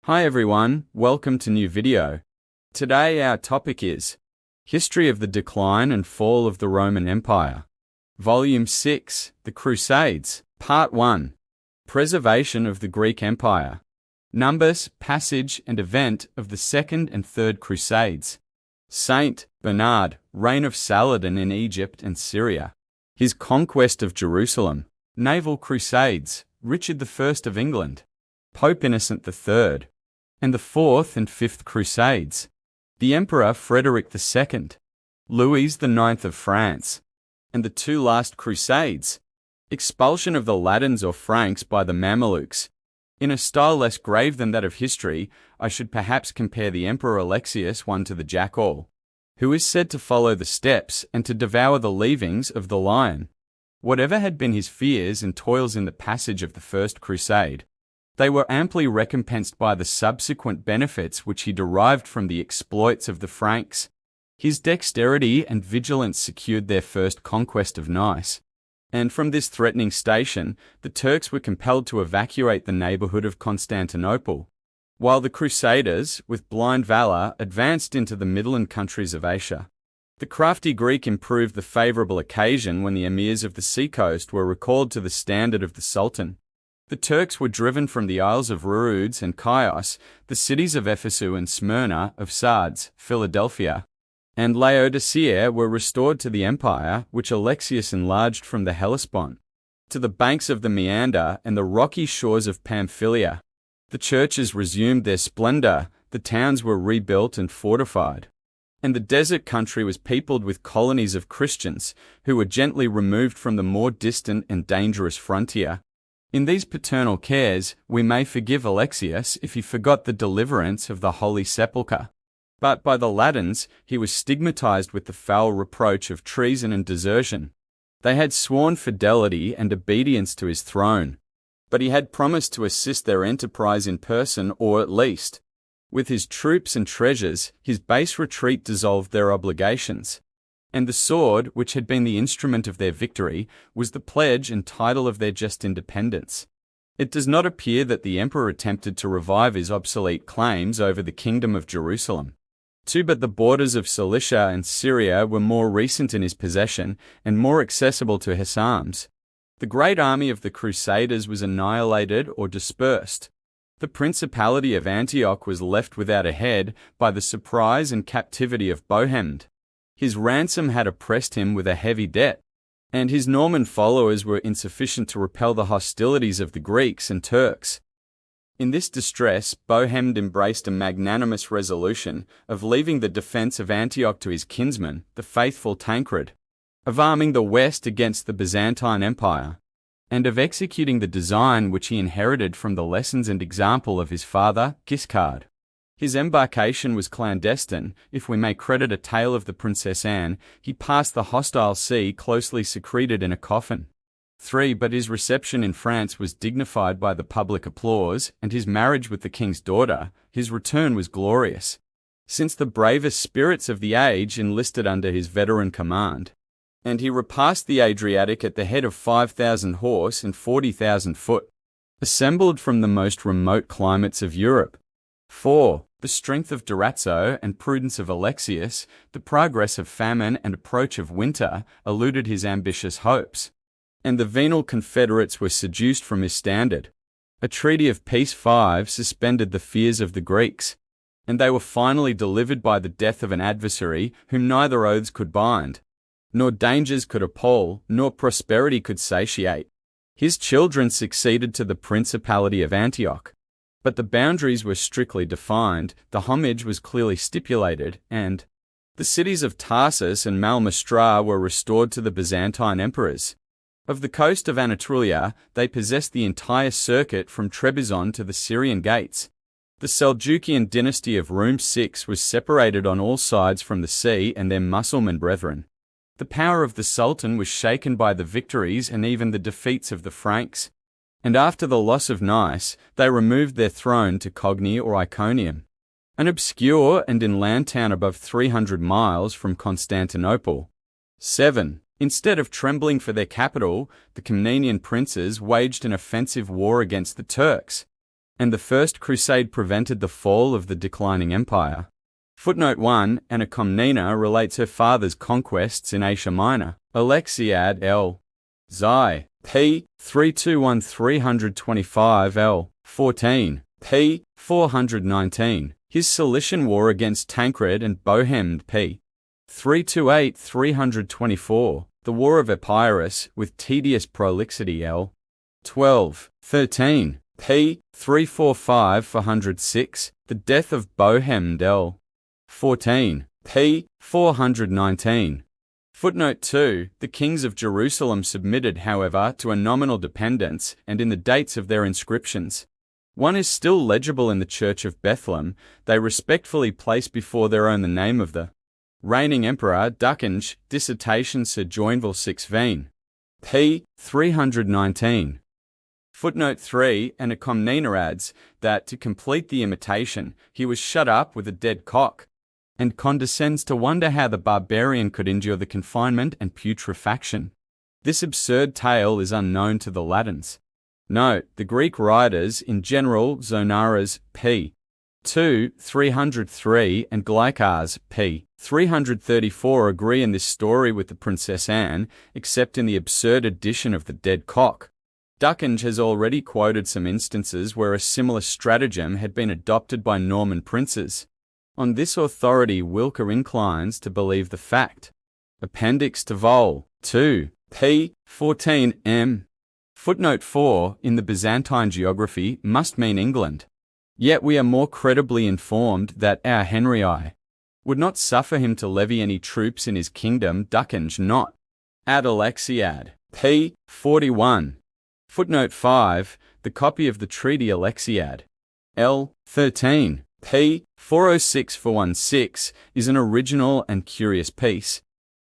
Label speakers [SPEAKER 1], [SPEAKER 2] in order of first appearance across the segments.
[SPEAKER 1] Hi everyone, welcome to new video. Today our topic is History of the Decline and Fall of the Roman Empire. Volume 6, The Crusades, Part 1, Preservation of the Greek Empire. Numbers, Passage and Event of the Second and Third Crusades. Saint Bernard, Reign of Saladin in Egypt and Syria. His conquest of Jerusalem. Naval Crusades, Richard I of England. Pope Innocent III. And the Fourth and Fifth Crusades. The Emperor Frederick II. Louis IX of France. And the two last Crusades. Expulsion of the Latins or Franks by the Mamelukes. In a style less grave than that of history, I should perhaps compare the Emperor Alexius I to the jackal, who is said to follow the steps and to devour the leavings of the lion. Whatever had been his fears and toils in the passage of the First Crusade, they were amply recompensed by the subsequent benefits which he derived from the exploits of the Franks. His dexterity and vigilance secured their first conquest of Nice, and from this threatening station, the Turks were compelled to evacuate the neighborhood of Constantinople, while the Crusaders, with blind valor, advanced into the midland countries of Asia. The crafty Greek improved the favorable occasion when the emirs of the seacoast were recalled to the standard of the Sultan. The Turks were driven from the Isles of Rhodes and Chios, the cities of Ephesus and Smyrna, of Sardes, Philadelphia, and Laodicea were restored to the empire which Alexius enlarged from the Hellespont to the banks of the Meander and the rocky shores of Pamphylia. The churches resumed their splendor, the towns were rebuilt and fortified, and the desert country was peopled with colonies of Christians who were gently removed from the more distant and dangerous frontier. In these paternal cares, we may forgive Alexius if he forgot the deliverance of the Holy Sepulchre. But by the Latins, he was stigmatized with the foul reproach of treason and desertion. They had sworn fidelity and obedience to his throne, but he had promised to assist their enterprise in person, or at least, with his troops and treasures, his base retreat dissolved their obligations. And the sword, which had been the instrument of their victory, was the pledge and title of their just independence. It does not appear that the emperor attempted to revive his obsolete claims over the kingdom of Jerusalem. But the borders of Cilicia and Syria were more recent in his possession and more accessible to his arms. The great army of the Crusaders was annihilated or dispersed. The principality of Antioch was left without a head by the surprise and captivity of Bohemond. His ransom had oppressed him with a heavy debt, and his Norman followers were insufficient to repel the hostilities of the Greeks and Turks. In this distress, Bohemond embraced a magnanimous resolution of leaving the defense of Antioch to his kinsman, the faithful Tancred, of arming the West against the Byzantine Empire, and of executing the design which he inherited from the lessons and example of his father, Guiscard. His embarkation was clandestine. If we may credit a tale of the Princess Anne, he passed the hostile sea closely secreted in a coffin. But his reception in France was dignified by the public applause, and his marriage with the king's daughter, his return was glorious, since the bravest spirits of the age enlisted under his veteran command, and he repassed the Adriatic at the head of 5,000 horse and 40,000 foot, assembled from the most remote climates of Europe. 4. The strength of Durazzo and prudence of Alexius, the progress of famine and approach of winter, eluded his ambitious hopes, and the venal confederates were seduced from his standard. A treaty of peace 5 suspended the fears of the Greeks, and they were finally delivered by the death of an adversary whom neither oaths could bind, nor dangers could appall, nor prosperity could satiate. His children succeeded to the principality of Antioch, but the boundaries were strictly defined, the homage was clearly stipulated, and the cities of Tarsus and Malmestra were restored to the Byzantine emperors. Of the coast of Anatolia, they possessed the entire circuit from Trebizond to the Syrian gates. The Seljukian dynasty of Rum VI was separated on all sides from the sea and their Mussulman brethren. The power of the Sultan was shaken by the victories and even the defeats of the Franks, and after the loss of Nice, they removed their throne to Cogni or Iconium, an obscure and inland town above 300 miles from Constantinople. 7. Instead of trembling for their capital, the Komnenian princes waged an offensive war against the Turks. and the First Crusade prevented the fall of the declining empire. Footnote 1. Anna Komnene relates her father's conquests in Asia Minor. Alexiad L. Xi. p. 325 L. 14. p. 419. His Cilician War against Tancred and Bohemond p. 324. The War of Epirus with tedious prolixity L. 12. 13. p. 345-406. The death of Bohemond L. 14. p. 419. Footnote 2. The kings of Jerusalem submitted, however, to a nominal dependence, and in the dates of their inscriptions, one is still legible in the Church of Bethlehem. They respectfully place before their own the name of the reigning emperor Ducange. Dissertation Sir Joinville 16. p. 319. Footnote 3. Anna Komnene adds that, to complete the imitation, he was shut up with a dead cock, and condescends to wonder how the barbarian could endure the confinement and putrefaction. This absurd tale is unknown to the Latins. Note, the Greek writers, in general, Zonaras, p. 2, 303, and Glycars, p. 334, agree in this story with the Princess Anne, except in the absurd addition of the dead cock. Ducange has already quoted some instances where a similar stratagem had been adopted by Norman princes. On this authority, Wilker inclines to believe the fact. Appendix to Vol. 2, p. 14 m. Footnote 4. In the Byzantine geography must mean England. Yet we are more credibly informed that our Henry I would not suffer him to levy any troops in his kingdom. Ducange not. Ad Alexiad. p. 41. Footnote 5. The copy of the Treaty Alexiad. L. 13. p. 406-416 is an original and curious piece,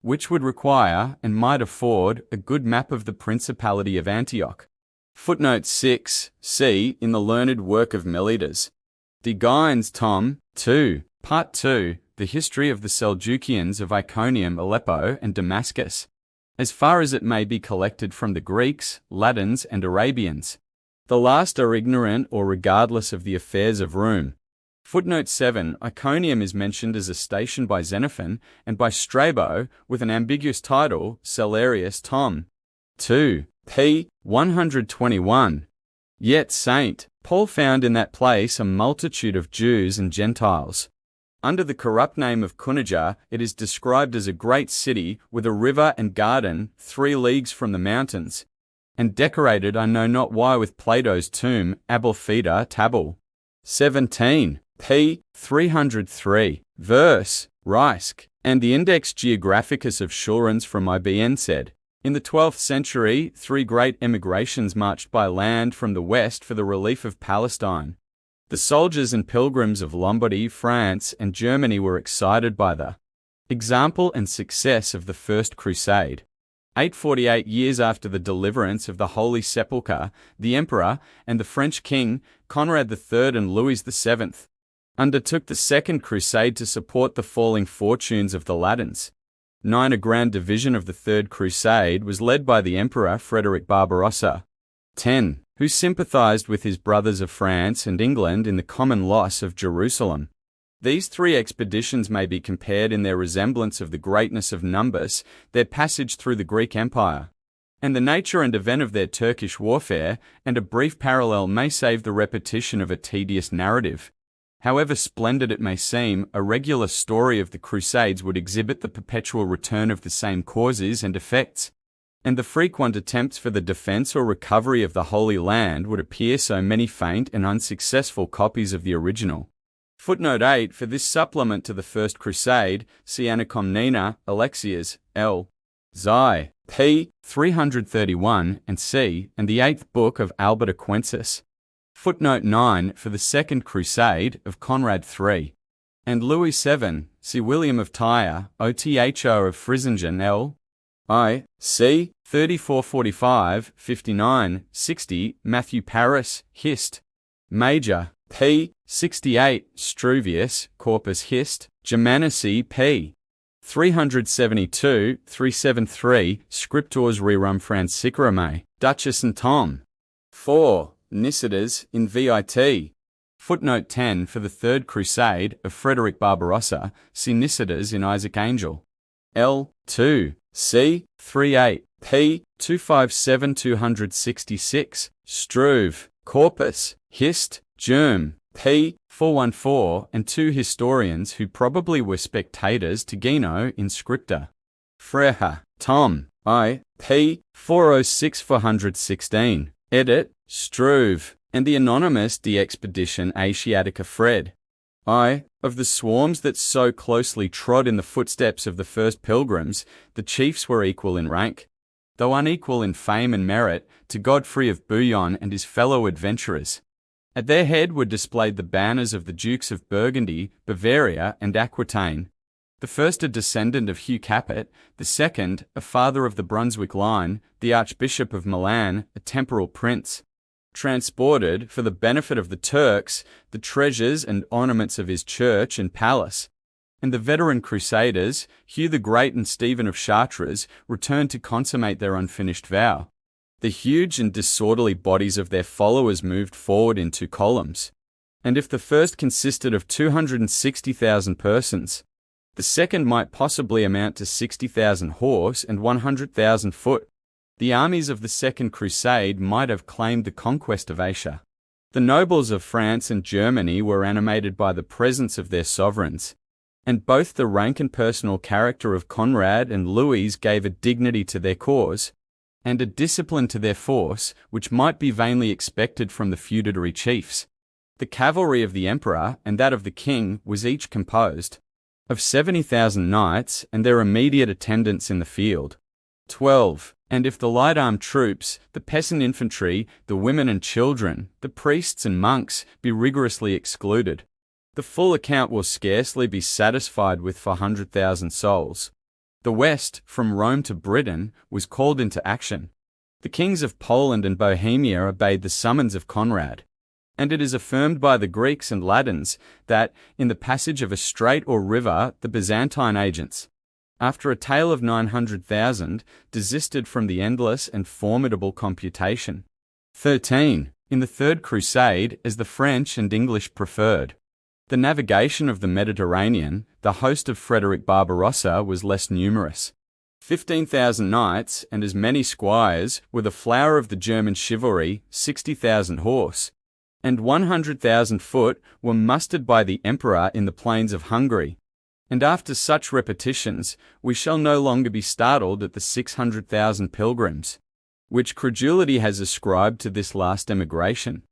[SPEAKER 1] which would require, and might afford, a good map of the Principality of Antioch. Footnote 6. See in the learned work of Melides. De Gines, Tom. 2. Part 2. The History of the Seljukians of Iconium, Aleppo, and Damascus, as far as it may be collected from the Greeks, Latins, and Arabians. The last are ignorant or regardless of the affairs of Rome. Footnote 7. Iconium is mentioned as a station by Xenophon and by Strabo with an ambiguous title, Cellarius, Tom. 2. p. 121. Yet St. Paul found in that place a multitude of Jews and Gentiles. Under the corrupt name of Cunaja, it is described as a great city with a river and garden 3 leagues from the mountains, and decorated I know not why with Plato's tomb, Abulfeda Tabal. 17. p. 303. Verse. Reisk. And the Index Geographicus of Schurans from IBN said, in the 12th century, 3 great emigrations marched by land from the west for the relief of Palestine. The soldiers and pilgrims of Lombardy, France, and Germany were excited by the example and success of the First Crusade. 848 years after the deliverance of the Holy Sepulchre, the Emperor and the French King, Conrad III and Louis VII, undertook the Second Crusade to support the falling fortunes of the Latins. 9. A grand division of the Third Crusade was led by the Emperor Frederick Barbarossa. 10. Who sympathized with his brothers of France and England in the common loss of Jerusalem. These 3 expeditions may be compared in their resemblance of the greatness of numbers, their passage through the Greek Empire, and the nature and event of their Turkish warfare, and a brief parallel may save the repetition of a tedious narrative. However splendid it may seem, a regular story of the Crusades would exhibit the perpetual return of the same causes and effects, and the frequent attempts for the defense or recovery of the Holy Land would appear so many faint and unsuccessful copies of the original. Footnote 8. For this supplement to the First Crusade, see Anna Komnene, Alexias, L. Xi, p. 331, and c. and the 8th book of Albert Aquensis. Footnote 9. For the Second Crusade of Conrad III and Louis VII, see William of Tyre, Otho of Frisingen, L. I. c. 3445, 59, 60, Matthew Paris, Hist. Major, p. 68, Struvius, Corpus Hist. Germanici, p. 372, 373, Scriptores rerum Francicarum, Duchess and Tom. 4. Nicidas in VIT. Footnote 10 for the Third Crusade of Frederick Barbarossa, see Nicidas in Isaac Angel. L2, C, 38, P, 257-266, Struve, Corpus, Hist, Germ, P, 414, and two historians who probably were spectators to Gino in Scripta. Freha, Tom, I, P, 406-416, edit, Struve, and the anonymous De Expedition Asiatica Fred. I, of the swarms that so closely trod in the footsteps of the first pilgrims, the chiefs were equal in rank, though unequal in fame and merit, to Godfrey of Bouillon and his fellow adventurers. At their head were displayed the banners of the Dukes of Burgundy, Bavaria, and Aquitaine. The first a descendant of Hugh Capet, the second a father of the Brunswick line, the Archbishop of Milan, a temporal prince. Transported, for the benefit of the Turks, the treasures and ornaments of his church and palace. And the veteran crusaders, Hugh the Great and Stephen of Chartres, returned to consummate their unfinished vow. The huge and disorderly bodies of their followers moved forward in two columns. And if the first consisted of 260,000 persons, the second might possibly amount to 60,000 horse and 100,000 foot. The armies of the Second Crusade might have claimed the conquest of Asia. The nobles of France and Germany were animated by the presence of their sovereigns, and both the rank and personal character of Conrad and Louis gave a dignity to their cause, and a discipline to their force which might be vainly expected from the feudatory chiefs. The cavalry of the emperor and that of the king was each composed of 70,000 knights and their immediate attendants in the field. 12. And if the light-armed troops, the peasant infantry, the women and children, the priests and monks, be rigorously excluded, the full account will scarcely be satisfied with 400,000 souls. The West, from Rome to Britain, was called into action. The kings of Poland and Bohemia obeyed the summons of Conrad. And it is affirmed by the Greeks and Latins that, in the passage of a strait or river, the Byzantine agents, after a tale of 900,000, desisted from the endless and formidable computation. 13. In the Third Crusade, as the French and English preferred the navigation of the Mediterranean, the host of Frederick Barbarossa was less numerous. 15,000 knights and as many squires were the flower of the German chivalry, 60,000 horse, and 100,000 foot were mustered by the emperor in the plains of Hungary. And after such repetitions, we shall no longer be startled at the 600,000 pilgrims, which credulity has ascribed to this last emigration.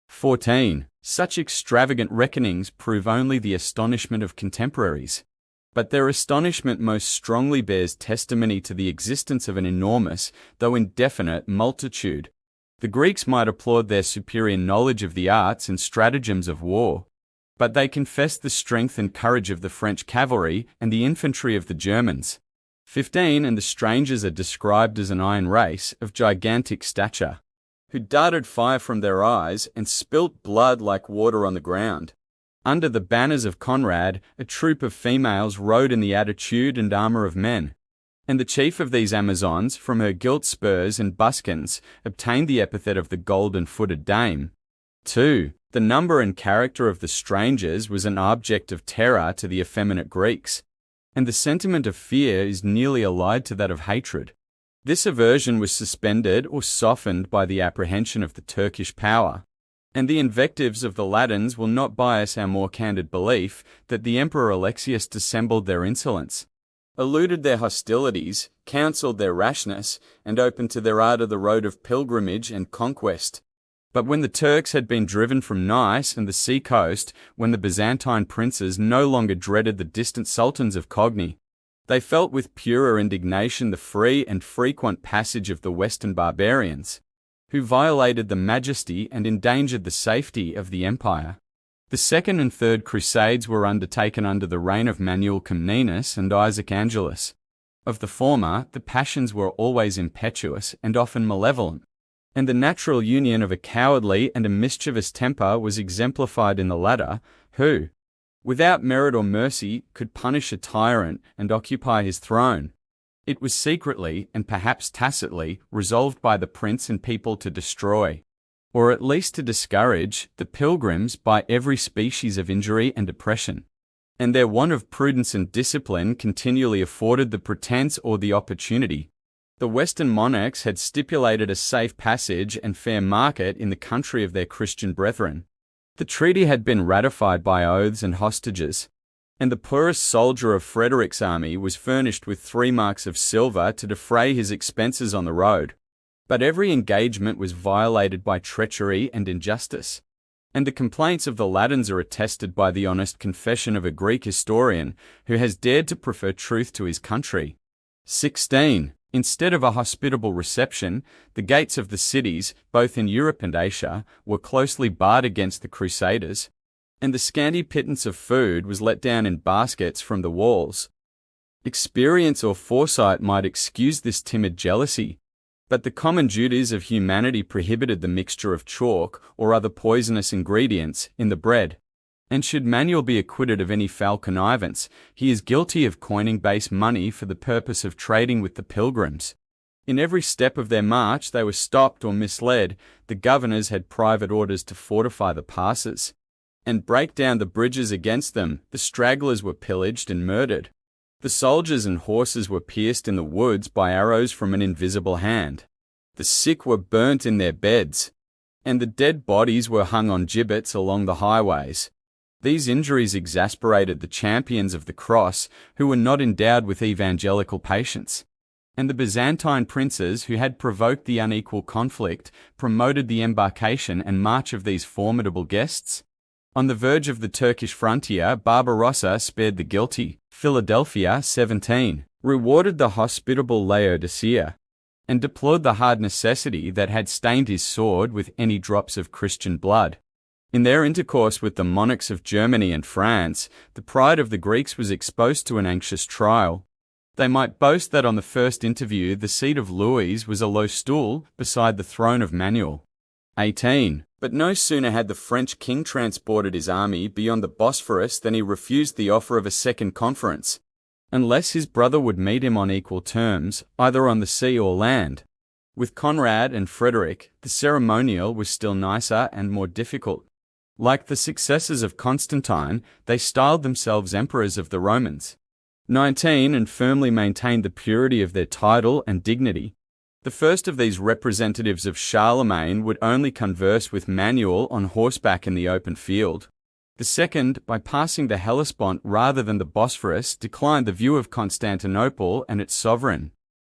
[SPEAKER 1] 14. Such extravagant reckonings prove only the astonishment of contemporaries, but their astonishment most strongly bears testimony to the existence of an enormous, though indefinite, multitude. The Greeks might applaud their superior knowledge of the arts and stratagems of war, but they confess the strength and courage of the French cavalry and the infantry of the Germans. 15. And the strangers are described as an iron race of gigantic stature, who darted fire from their eyes and spilt blood like water on the ground. Under the banners of Conrad, a troop of females rode in the attitude and armor of men. And the chief of these Amazons, from her gilt spurs and buskins, obtained the epithet of the golden-footed dame. 2. The number and character of the strangers was an object of terror to the effeminate Greeks, and the sentiment of fear is nearly allied to that of hatred. This aversion was suspended or softened by the apprehension of the Turkish power, and the invectives of the Latins will not bias our more candid belief that the Emperor Alexius dissembled their insolence, eluded their hostilities, counselled their rashness, and opened to their ardour the road of pilgrimage and conquest. But when the Turks had been driven from Nice and the sea coast, when the Byzantine princes no longer dreaded the distant sultans of Cogni, they felt with purer indignation the free and frequent passage of the Western barbarians, who violated the majesty and endangered the safety of the empire. The Second and Third Crusades were undertaken under the reign of Manuel Comnenus and Isaac Angelus. Of the former, the passions were always impetuous and often malevolent, and the natural union of a cowardly and a mischievous temper was exemplified in the latter, who, without merit or mercy, could punish a tyrant and occupy his throne. It was secretly, and perhaps tacitly, resolved by the prince and people to destroy, or at least to discourage, the pilgrims by every species of injury and oppression. And their want of prudence and discipline continually afforded the pretence or the opportunity. The Western monarchs had stipulated a safe passage and fair market in the country of their Christian brethren. The treaty had been ratified by oaths and hostages, and the poorest soldier of Frederick's army was furnished with 3 marks of silver to defray his expenses on the road. But every engagement was violated by treachery and injustice, and the complaints of the Latins are attested by the honest confession of a Greek historian who has dared to prefer truth to his country. 16. Instead of a hospitable reception, the gates of the cities, both in Europe and Asia, were closely barred against the Crusaders, and the scanty pittance of food was let down in baskets from the walls. Experience or foresight might excuse this timid jealousy, but the common duties of humanity prohibited the mixture of chalk or other poisonous ingredients in the bread. And should Manuel be acquitted of any foul connivance, he is guilty of coining base money for the purpose of trading with the pilgrims. In every step of their march they were stopped or misled. The governors had private orders to fortify the passes and break down the bridges against them. The stragglers were pillaged and murdered. The soldiers and horses were pierced in the woods by arrows from an invisible hand. The sick were burnt in their beds, and the dead bodies were hung on gibbets along the highways. These injuries exasperated the champions of the cross, who were not endowed with evangelical patience. And the Byzantine princes, who had provoked the unequal conflict, promoted the embarkation and march of these formidable guests. On the verge of the Turkish frontier, Barbarossa spared the guilty. Philadelphia, 17, rewarded the hospitable Laodicea, and deplored the hard necessity that had stained his sword with any drops of Christian blood. In their intercourse with the monarchs of Germany and France, the pride of the Greeks was exposed to an anxious trial. They might boast that on the first interview the seat of Louis was a low stool beside the throne of Manuel. 18. But no sooner had the French king transported his army beyond the Bosphorus than he refused the offer of a second conference, unless his brother would meet him on equal terms, either on the sea or land. With Conrad and Frederick, the ceremonial was still nicer and more difficult. Like the successors of Constantine, they styled themselves emperors of the Romans. 19. And firmly maintained the purity of their title and dignity. The first of these representatives of Charlemagne would only converse with Manuel on horseback in the open field. The second, by passing the Hellespont rather than the Bosphorus, declined the view of Constantinople and its sovereign.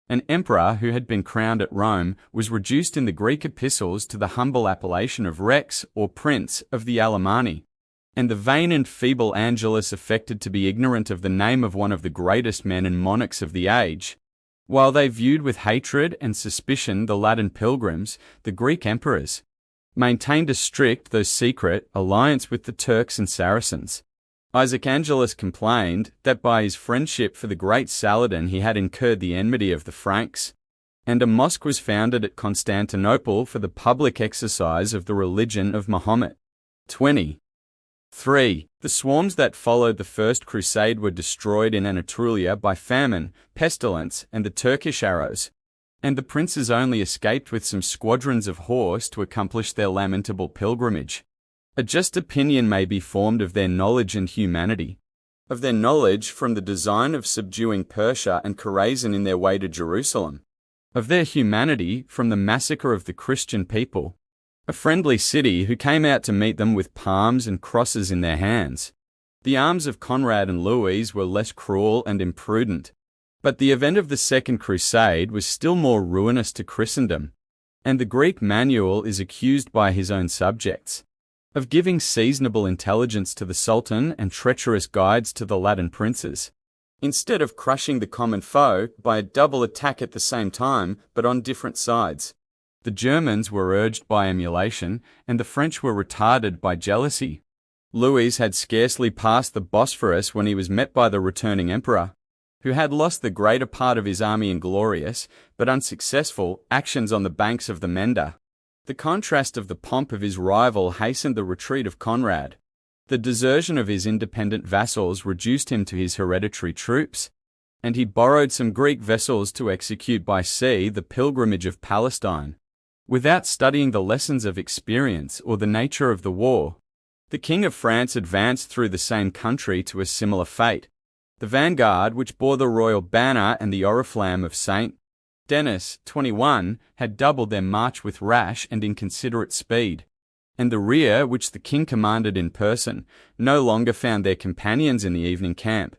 [SPEAKER 1] An emperor who had been crowned at Rome was reduced in the Greek epistles to the humble appellation of Rex, or Prince, of the Alemanni. And the vain and feeble Angelus affected to be ignorant of the name of one of the greatest men and monarchs of the age. While they viewed with hatred and suspicion the Latin pilgrims, the Greek emperors maintained a strict, though secret, alliance with the Turks and Saracens. Isaac Angelus complained that by his friendship for the great Saladin he had incurred the enmity of the Franks, and a mosque was founded at Constantinople for the public exercise of the religion of Mahomet. 20. 3. The swarms that followed the First Crusade were destroyed in Anatolia by famine, pestilence, and the Turkish arrows, and the princes only escaped with some squadrons of horse to accomplish their lamentable pilgrimage. A just opinion may be formed of their knowledge and humanity, of their knowledge from the design of subduing Persia and Chorazin in their way to Jerusalem, of their humanity from the massacre of the Christian people, a friendly city who came out to meet them with palms and crosses in their hands. The arms of Conrad and Louis were less cruel and imprudent, but the event of the Second Crusade was still more ruinous to Christendom, and the Greek Manuel is accused by his own subjects of giving seasonable intelligence to the Sultan and treacherous guides to the Latin princes, instead of crushing the common foe by a double attack at the same time, but on different sides. The Germans were urged by emulation, and the French were retarded by jealousy. Louis had scarcely passed the Bosphorus when he was met by the returning emperor, who had lost the greater part of his army in glorious, but unsuccessful, actions on the banks of the Menda. The contrast of the pomp of his rival hastened the retreat of Conrad. The desertion of his independent vassals reduced him to his hereditary troops, and he borrowed some Greek vessels to execute by sea the pilgrimage of Palestine. Without studying the lessons of experience or the nature of the war, the King of France advanced through the same country to a similar fate. The vanguard, which bore the royal banner and the oriflamme of St. Denis, 21, had doubled their march with rash and inconsiderate speed. And the rear, which the king commanded in person, no longer found their companions in the evening camp.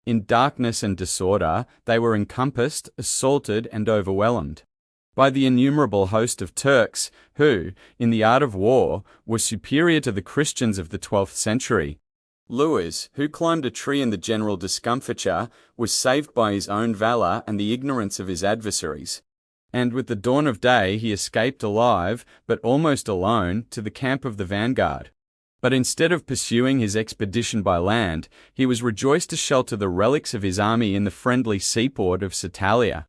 [SPEAKER 1] In darkness and disorder, they were encompassed, assaulted, and overwhelmed by the innumerable host of Turks, who, in the art of war, were superior to the Christians of the 12th century. Louis, who climbed a tree in the general discomfiture, was saved by his own valor and the ignorance of his adversaries. And with the dawn of day he escaped alive, but almost alone, to the camp of the vanguard. But instead of pursuing his expedition by land, he was rejoiced to shelter the relics of his army in the friendly seaport of Satalia.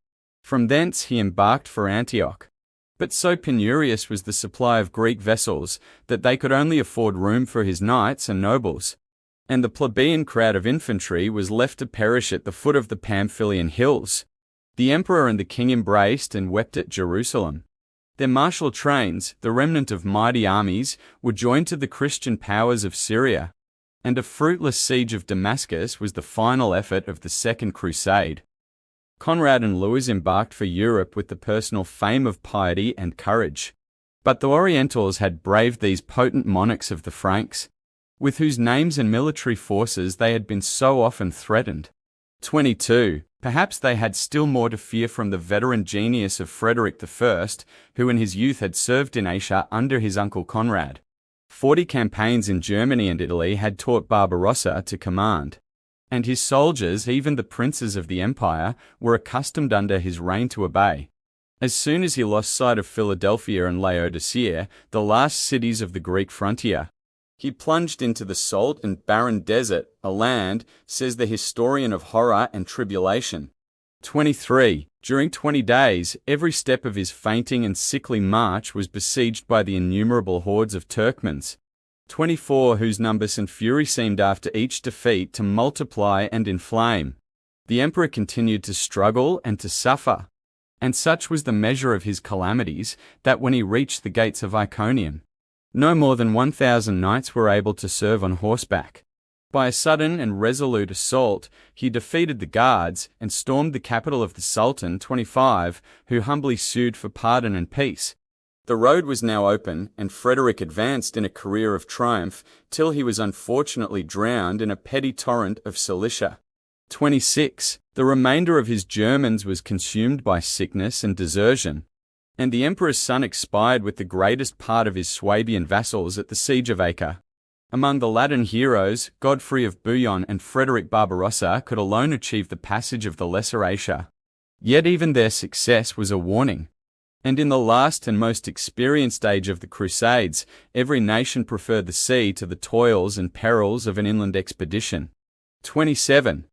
[SPEAKER 1] From thence he embarked for Antioch. But so penurious was the supply of Greek vessels that they could only afford room for his knights and nobles, and the plebeian crowd of infantry was left to perish at the foot of the Pamphylian hills. The emperor and the king embraced and wept at Jerusalem. Their martial trains, the remnant of mighty armies, were joined to the Christian powers of Syria, and a fruitless siege of Damascus was the final effort of the Second Crusade. Conrad and Louis embarked for Europe with the personal fame of piety and courage. But the Orientals had braved these potent monarchs of the Franks, with whose names and military forces they had been so often threatened. 22. Perhaps they had still more to fear from the veteran genius of Frederick I, who in his youth had served in Asia under his uncle Conrad. 40 campaigns in Germany and Italy had taught Barbarossa to command, and his soldiers, even the princes of the empire, were accustomed under his reign to obey. As soon as he lost sight of Philadelphia and Laodicea, the last cities of the Greek frontier, he plunged into the salt and barren desert, a land, says the historian, of horror and tribulation. 23. During 20 days, every step of his fainting and sickly march was besieged by the innumerable hordes of Turkmens. 24. Whose numbers and fury seemed after each defeat to multiply and inflame. The emperor continued to struggle and to suffer, and such was the measure of his calamities that when he reached the gates of Iconium, no more than 1,000 knights were able to serve on horseback. By a sudden and resolute assault, he defeated the guards and stormed the capital of the Sultan, 25, who humbly sued for pardon and peace. The road was now open, and Frederick advanced in a career of triumph till he was unfortunately drowned in a petty torrent of Cilicia. 26. The remainder of his Germans was consumed by sickness and desertion, and the emperor's son expired with the greatest part of his Swabian vassals at the siege of Acre. Among the Latin heroes, Godfrey of Bouillon and Frederick Barbarossa could alone achieve the passage of the Lesser Asia. Yet even their success was a warning. And in the last and most experienced age of the Crusades, every nation preferred the sea to the toils and perils of an inland expedition. 27.